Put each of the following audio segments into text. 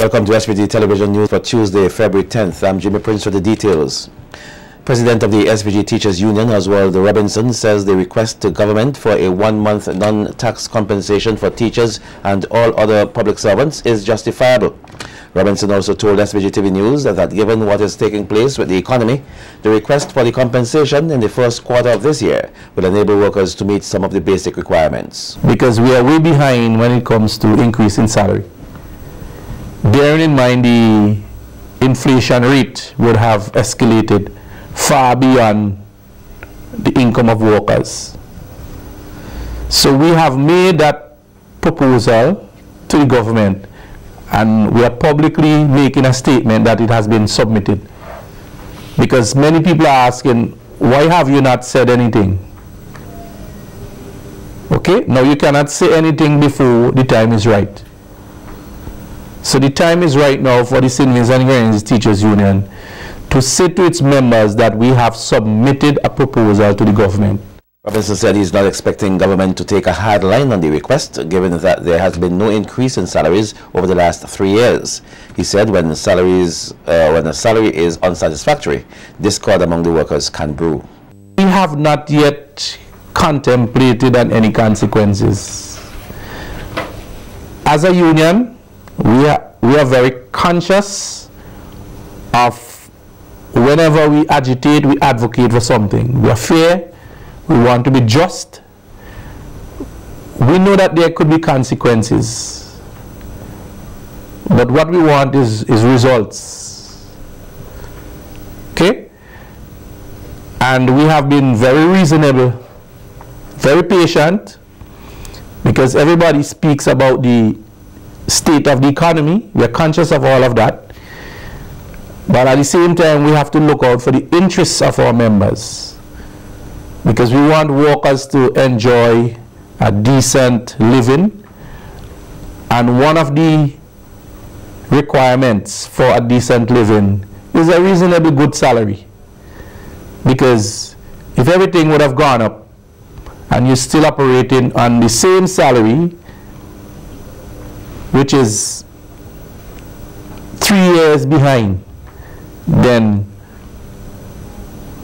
Welcome to SVG Television News for Tuesday, February 10th. I'm Jimmy Prince with the details. President of the SVG Teachers Union, Oswald Robinson, says the request to government for a one-month non-tax compensation for teachers and all other public servants is justifiable. Robinson also told SVG-TV News that given what is taking place with the economy, the request for the compensation in the first quarter of this year will enable workers to meet some of the basic requirements. Because we are way behind when it comes to increase in salary. Bearing in mind the inflation rate would have escalated far beyond the income of workers. So we have made that proposal to the government, and we are publicly making a statement that it has been submitted. Because many people are asking, why have you not said anything? Okay, now you cannot say anything before the time is right. So the time is right now for the St. Vincent and Grenadines Teachers Union to say to its members that we have submitted a proposal to the government. Robinson said he's not expecting government to take a hard line on the request, given that there has been no increase in salaries over the last 3 years. He said when a salary is unsatisfactory, discord among the workers can brew. We have not yet contemplated on any consequences. As a union, we are very conscious of whenever we agitate, we advocate for something. We are fair, we want to be just. We know that there could be consequences, but what we want is results. Okay? And we have been very reasonable, very patient, because everybody speaks about the state of the economy. We are conscious of all of that, but at the same time we have to look out for the interests of our members, because we want workers to enjoy a decent living, and one of the requirements for a decent living is a reasonably good salary. Because if everything would have gone up and you're still operating on the same salary, which is 3 years behind, then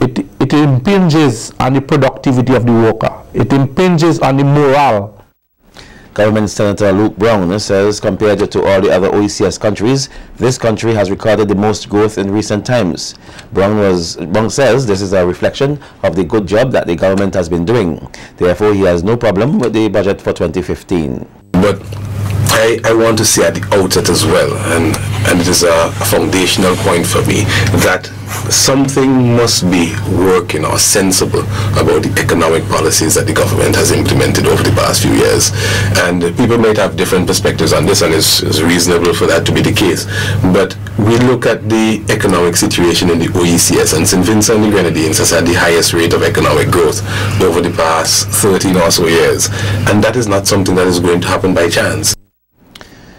it impinges on the productivity of the worker. It impinges on the morale. Government Senator Luke Brown says compared to all the other OECS countries, this country has recorded the most growth in recent times. Brown says this is a reflection of the good job that the government has been doing. Therefore, he has no problem with the budget for 2015. But I want to say at the outset as well, and it is a foundational point for me, that something must be working or sensible about the economic policies that the government has implemented over the past few years. And people might have different perspectives on this, and it's reasonable for that to be the case. But we look at the economic situation in the OECS, and St. Vincent and the Grenadines has had the highest rate of economic growth over the past 13 or so years. And that is not something that is going to happen by chance.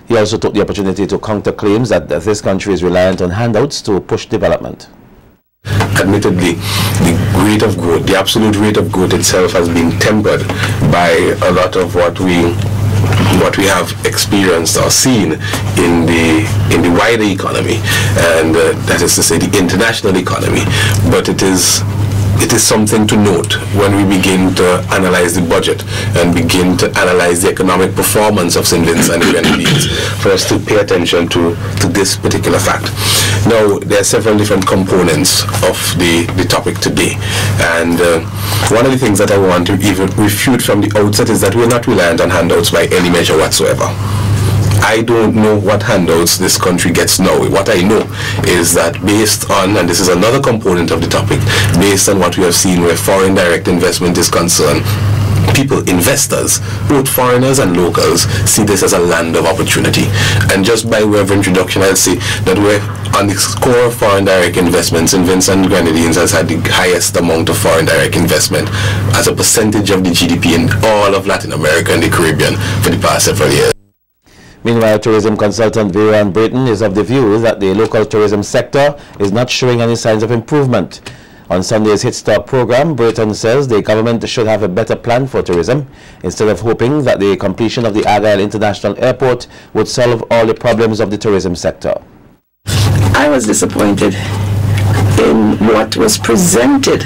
He also took the opportunity to counter claims that this country is reliant on handouts to push development. Admittedly, the rate of growth, the absolute rate of growth itself has been tempered by a lot of what we have experienced or seen in the wider economy, and that is to say the international economy. But it is something to note when we begin to analyze the budget and begin to analyze the economic performance of St. Vincent and the Grenadines for us to pay attention to this particular fact. Now, there are several different components of the topic today, and one of the things that I want to even refute from the outset is that we are not reliant on handouts by any measure whatsoever. I don't know what handouts this country gets now. What I know is that based on, and this is another component of the topic, based on what we have seen where foreign direct investment is concerned, people, investors, both foreigners and locals, see this as a land of opportunity. And just by way of introduction, I'll say that we're on the score of foreign direct investments, St. Vincent and Grenadines has had the highest amount of foreign direct investment as a percentage of the GDP in all of Latin America and the Caribbean for the past several years. Meanwhile, tourism consultant Vivian Brayton is of the view that the local tourism sector is not showing any signs of improvement. On Sunday's Hit Stop program, Burton says the government should have a better plan for tourism instead of hoping that the completion of the Argyle International Airport would solve all the problems of the tourism sector. I was disappointed in what was presented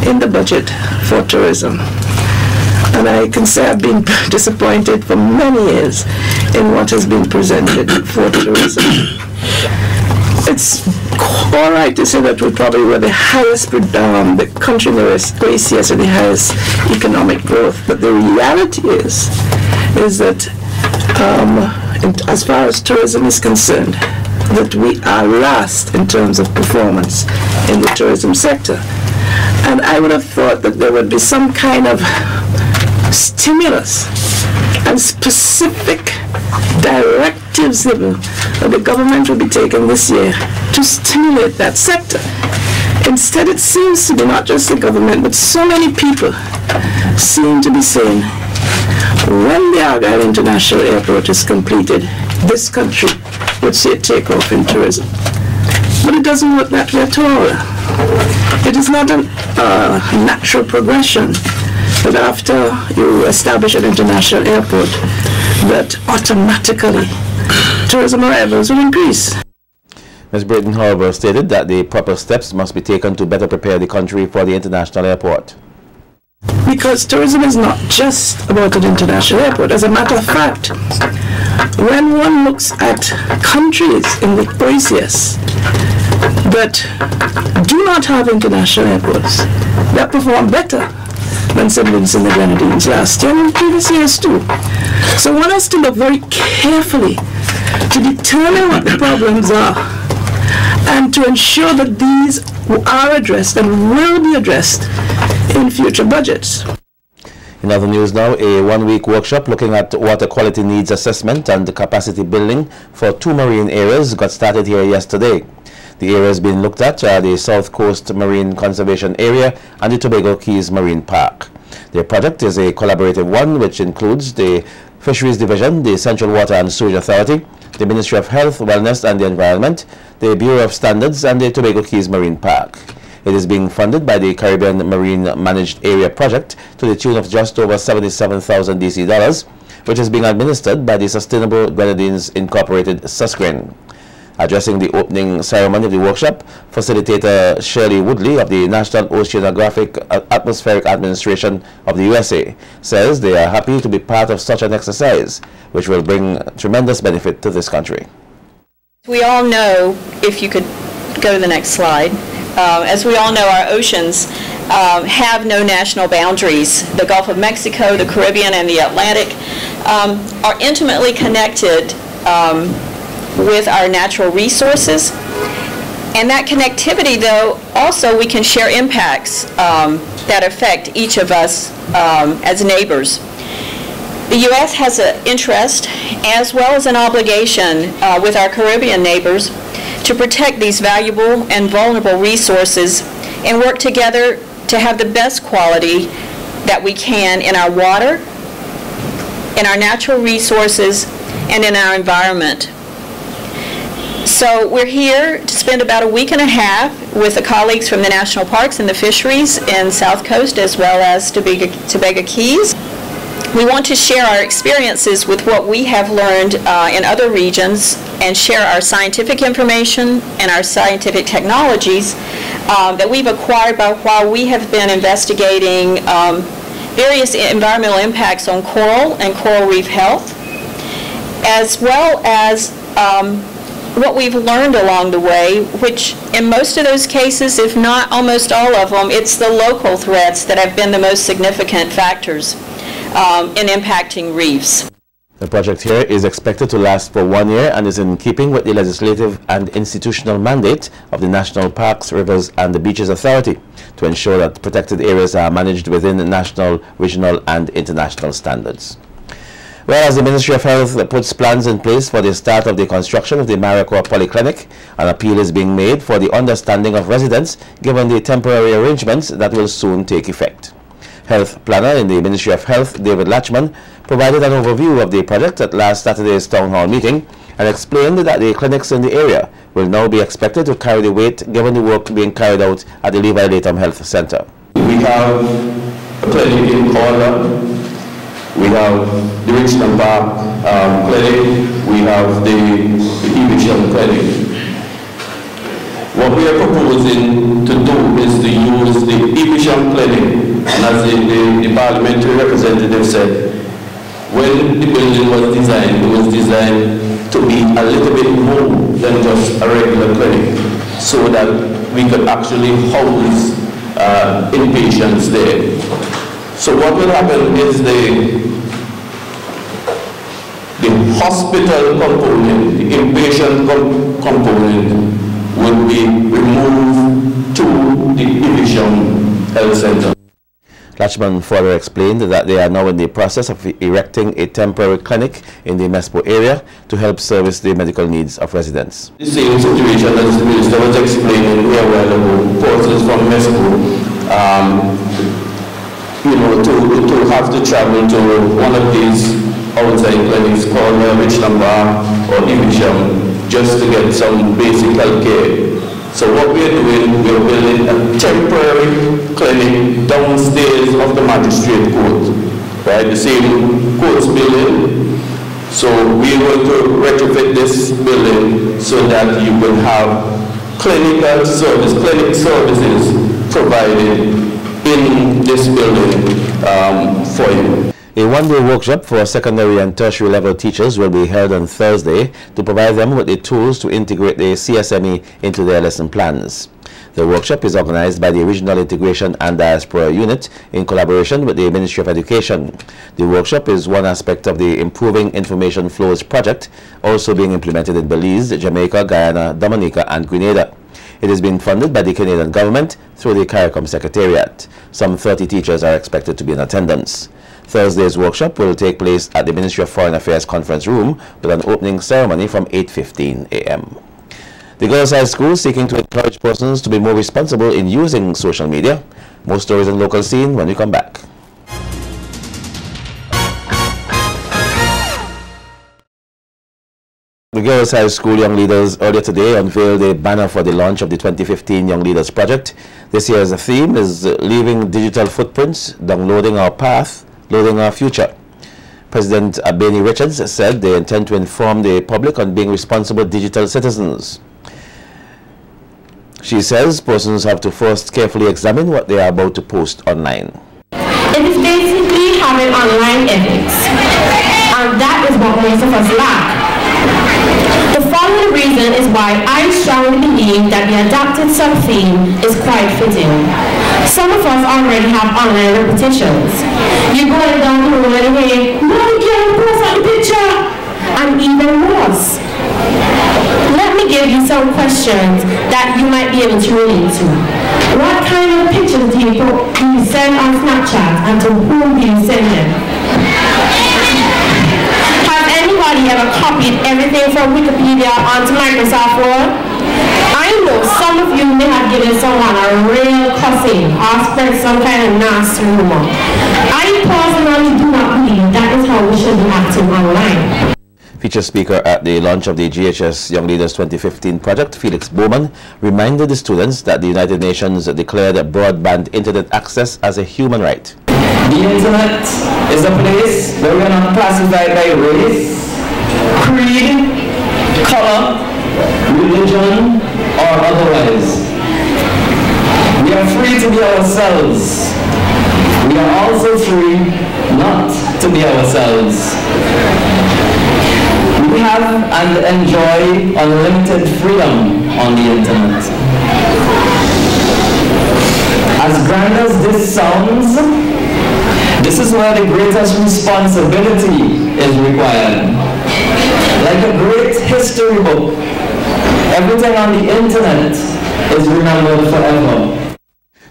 in the budget for tourism. And I can say I've been disappointed for many years in what has been presented for tourism. It's all right to say that we probably were the highest, the country in the OACS with the highest economic growth, but the reality is that as far as tourism is concerned, that we are last in terms of performance in the tourism sector. And I would have thought that there would be some kind of stimulus and specific directives that the government will be taking this year to stimulate that sector. Instead, it seems to be not just the government, but so many people seem to be saying, when the Argyle International Airport is completed, this country would see a takeoff in tourism. But it doesn't work that way at all. It is not a natural progression that after you establish an international airport, that automatically tourism arrivals will increase. Ms. Britton, however, stated that the proper steps must be taken to better prepare the country for the international airport. Because tourism is not just about an international airport. As a matter of fact, when one looks at countries in the OACS that do not have international airports, that perform better than St. Vincent and the Grenadines last year and previous years too. So one has to look very carefully to determine what the problems are and to ensure that these are addressed and will be addressed in future budgets. In other news now, a one-week workshop looking at water quality needs assessment and capacity building for 2 marine areas got started here yesterday. The areas being looked at are the South Coast Marine Conservation Area and the Tobago Keys Marine Park. The project is a collaborative one which includes the Fisheries Division, the Central Water and Sewage Authority, the Ministry of Health, Wellness and the Environment, the Bureau of Standards and the Tobago Keys Marine Park. It is being funded by the Caribbean Marine Managed Area Project to the tune of just over 77,000 DC dollars, which is being administered by the Sustainable Grenadines Incorporated Susgren. Addressing the opening ceremony of the workshop, facilitator Shirley Woodley of the National Oceanographic Atmospheric Administration of the USA says they are happy to be part of such an exercise, which will bring tremendous benefit to this country. We all know, if you could go to the next slide, as we all know, our oceans have no national boundaries. The Gulf of Mexico, the Caribbean, and the Atlantic are intimately connected with our natural resources. And that connectivity, though, also we can share impacts that affect each of us as neighbors. The U.S. has an interest as well as an obligation with our Caribbean neighbors to protect these valuable and vulnerable resources and work together to have the best quality that we can in our water, in our natural resources, and in our environment. So we're here to spend about a week and a half with the colleagues from the National Parks and the Fisheries in South Coast as well as Tobago Keys. We want to share our experiences with what we have learned in other regions and share our scientific information and our scientific technologies that we've acquired while we have been investigating various environmental impacts on coral and coral reef health, as well as what we've learned along the way, which in most of those cases, if not almost all of them, it's the local threats that have been the most significant factors in impacting reefs. The project here is expected to last for 1 year and is in keeping with the legislative and institutional mandate of the National Parks, Rivers and the Beaches Authority to ensure that protected areas are managed within national, regional and international standards. Whereas the Ministry of Health puts plans in place for the start of the construction of the Maricoa Polyclinic, an appeal is being made for the understanding of residents given the temporary arrangements that will soon take effect. Health planner in the Ministry of Health, David Latchman, provided an overview of the project at last Saturday's Town Hall meeting and explained that the clinics in the area will now be expected to carry the weight given the work being carried out at the Levi Latham Health Center. We have a clinic in Corner, we have the Richmond Park clinic, we have the Evesham clinic. What we are proposing to do is to use the Evesham clinic, and as the parliamentary representative said, when the building was designed, it was designed to be a little bit more than just a regular clinic, so that we could actually house inpatients there. So what will happen is the hospital component, the inpatient component, will be removed to the Evesham Health Center. Latchman further explained that they are now in the process of erecting a temporary clinic in the Mespo area to help service the medical needs of residents. The same situation as the minister was explaining here a while ago, persons from Mespo, to have to travel to one of these outside clinics called Richmond Park or Evesham just to get some basic health care. So what we are doing, we are building a temporary clinic downstairs of the magistrate court, right? The same court's building. So we are going to retrofit this building so that you will have clinic services provided in this building for you. A one-day workshop for secondary and tertiary level teachers will be held on Thursday to provide them with the tools to integrate the CSME into their lesson plans. The workshop is organized by the Regional Integration and Diaspora Unit in collaboration with the Ministry of Education. The workshop is one aspect of the Improving Information Flows project, also being implemented in Belize, Jamaica, Guyana, Dominica, and Grenada. It is being funded by the Canadian government through the CARICOM Secretariat. Some 30 teachers are expected to be in attendance. Thursday's workshop will take place at the Ministry of Foreign Affairs Conference Room with an opening ceremony from 8:15 a.m. The Girls High School seeking to encourage persons to be more responsible in using social media. More stories on local scene when we come back. The Girls High School Young Leaders earlier today unveiled a banner for the launch of the 2015 Young Leaders Project. This year's theme is Leaving Digital Footprints, Downloading Our Path, Loading Our Future. President Abeni Richards said they intend to inform the public on being responsible digital citizens. She says persons have to first carefully examine what they are about to post online. It is basically having online ethics, and that is what most of us lack. The following reason is why I strongly believe that the adapted sub-theme is quite fitting. Some of us already have online repetitions. You go down the road and hey, no, you can't post on the picture, and even worse. Let me give you some questions that you might be able to relate to. What kind of pictures do you send on Snapchat, and to whom do you send them? Has anybody ever copied everything from Wikipedia onto Microsoft Word? I know some of you may have given someone a real cussing or spread some kind of nasty rumor. I personally do not believe that is how we should be acting online. Featured speaker at the launch of the GHS Young Leaders 2015 project, Felix Bowman, reminded the students that the United Nations declared broadband internet access as a human right. The internet is a place where we're not classified by race, creed, color, religion, or otherwise. We are free to be ourselves. We are also free not to be ourselves. We have and enjoy unlimited freedom on the internet. As grand as this sounds, this is where the greatest responsibility is required. Like a great history book, everything on the internet is remembered forever.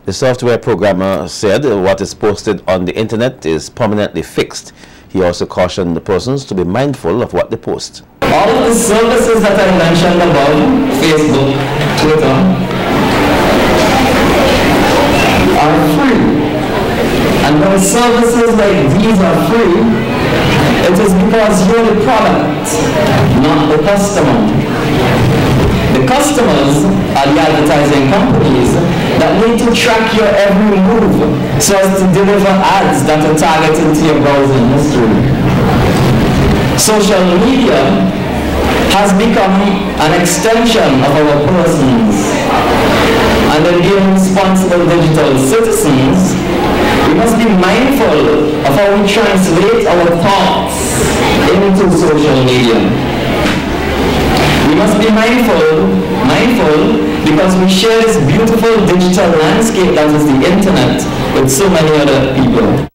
The software programmer said what is posted on the internet is permanently fixed. He also cautioned the persons to be mindful of what they post. All of the services that I mentioned above, Facebook, Twitter, are free. And when services like these are free, it It is because you're the product, not the customer. The customers are the advertising companies that need to track your every move so as to deliver ads that are targeted to your browsing history. Social media has become an extension of our persons. And in being responsible digital citizens, we must be mindful of how we translate our thoughts into social media. We must be mindful because we share this beautiful digital landscape that is the internet with so many other people.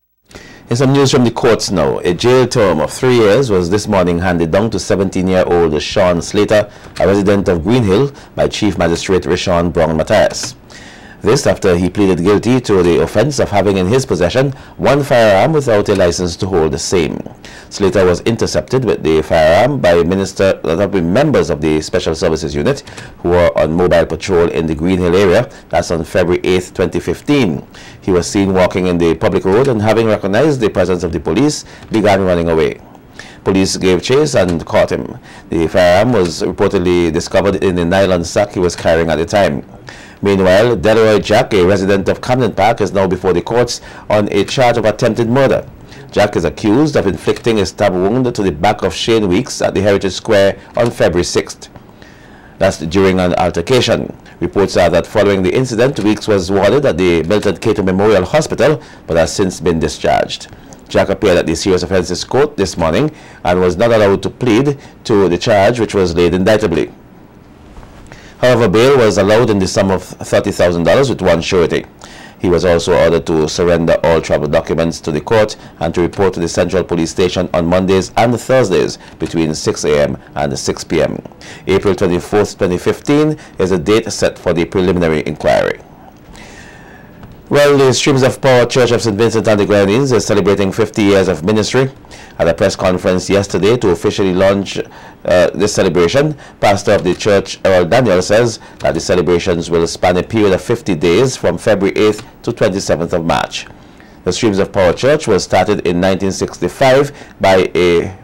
In some news from the courts now, a jail term of 3 years was this morning handed down to 17-year-old Sean Slater, a resident of Green Hill, by Chief Magistrate Rashawn Brown Matthias. This after he pleaded guilty to the offense of having in his possession one firearm without a license to hold the same. Slater was intercepted with the firearm by members of the Special Services Unit who were on mobile patrol in the Green Hill area. That's on February 8, 2015. He was seen walking in the public road and, having recognized the presence of the police, began running away. Police gave chase and caught him. The firearm was reportedly discovered in the nylon sack he was carrying at the time. Meanwhile, Delroy Jack, a resident of Camden Park, is now before the courts on a charge of attempted murder. Jack is accused of inflicting a stab wound to the back of Shane Weeks at the Heritage Square on February 6th. That's during an altercation. Reports are that following the incident, Weeks was warded at the Milton Cato Memorial Hospital but has since been discharged. Jack appeared at the Serious Offences Court this morning and was not allowed to plead to the charge, which was laid indictably. However, bail was allowed in the sum of $30,000 with one surety. He was also ordered to surrender all travel documents to the court and to report to the Central Police Station on Mondays and Thursdays between 6 a.m. and 6 p.m. April 24, 2015 is the date set for the preliminary inquiry. Well, the Streams of Power Church of St. Vincent and the Grenadines is celebrating 50 years of ministry. At a press conference yesterday to officially launch this celebration, pastor of the church, Errol Daniel, says that the celebrations will span a period of 50 days from February 8th to 27th of March. The Streams of Power Church was started in 1965 by a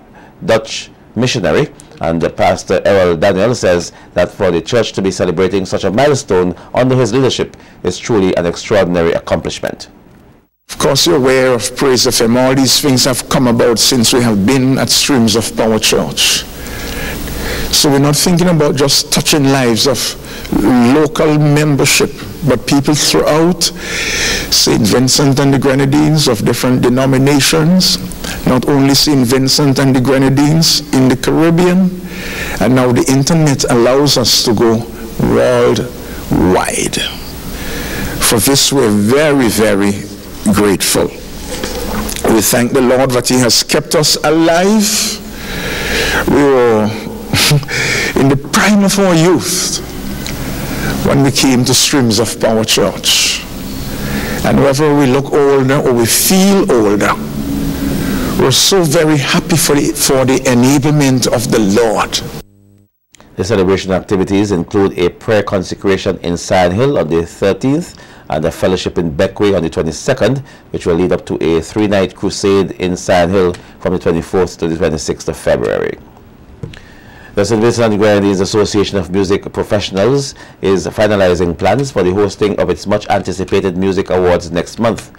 Dutch missionary, and Pastor Errol Daniel says that for the church to be celebrating such a milestone under his leadership is truly an extraordinary accomplishment. Of course, you're aware of Praise FM. All these things have come about since we have been at Streams of Power Church. So we're not thinking about just touching lives of local membership, but people throughout St. Vincent and the Grenadines of different denominations, not only St. Vincent and the Grenadines, in the Caribbean, and now the internet allows us to go worldwide. For this we're very, very grateful. We thank the Lord that He has kept us alive. We were in the prime of our youth when we came to Streams of Power Church. And whether we look older or we feel older, we're so very happy for the enablement of the Lord. The celebration activities include a prayer consecration in Sand Hill on the 13th and a fellowship in Beckway on the 22nd, which will lead up to a 3-night crusade in Sand Hill from the 24th to the 26th of February. The St. Vincent and the Grenadines Association of Music Professionals is finalizing plans for the hosting of its much-anticipated music awards next month.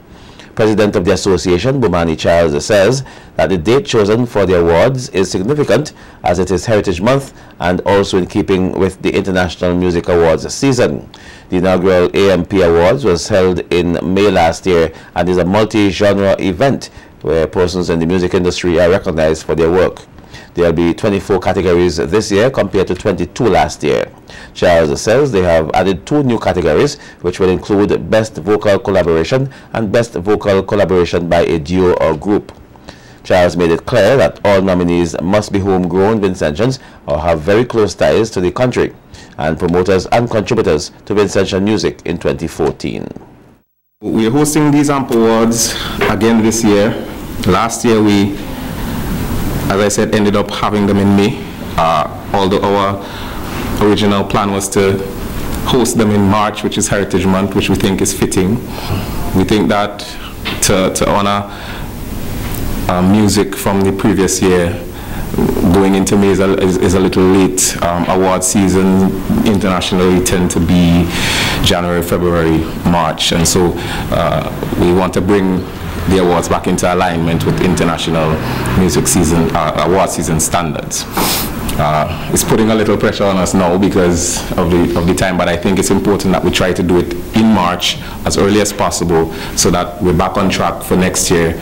President of the association, Bumani Charles, says that the date chosen for the awards is significant as it is Heritage Month and also in keeping with the International Music Awards season. The inaugural AMP Awards was held in May last year and is a multi-genre event where persons in the music industry are recognized for their work. There will be 24 categories this year compared to 22 last year. Charles says they have added 2 new categories, which will include Best Vocal Collaboration and Best Vocal Collaboration by a Duo or Group. Charles made it clear that all nominees must be homegrown Vincentians or have very close ties to the country, and promoters and contributors to Vincentian music in 2014. We are hosting these AMP Awards again this year. Last year we, as I said, ended up having them in May, although our original plan was to host them in March, which is Heritage Month, which we think is fitting. We think that to honor music from the previous year. Going into May is a little late. Award season internationally tend to be January, February, March, and so we want to bring the awards back into alignment with international music season, award season standards. It's putting a little pressure on us now because of the time, but I think it's important that we try to do it in March as early as possible so that we're back on track for next year.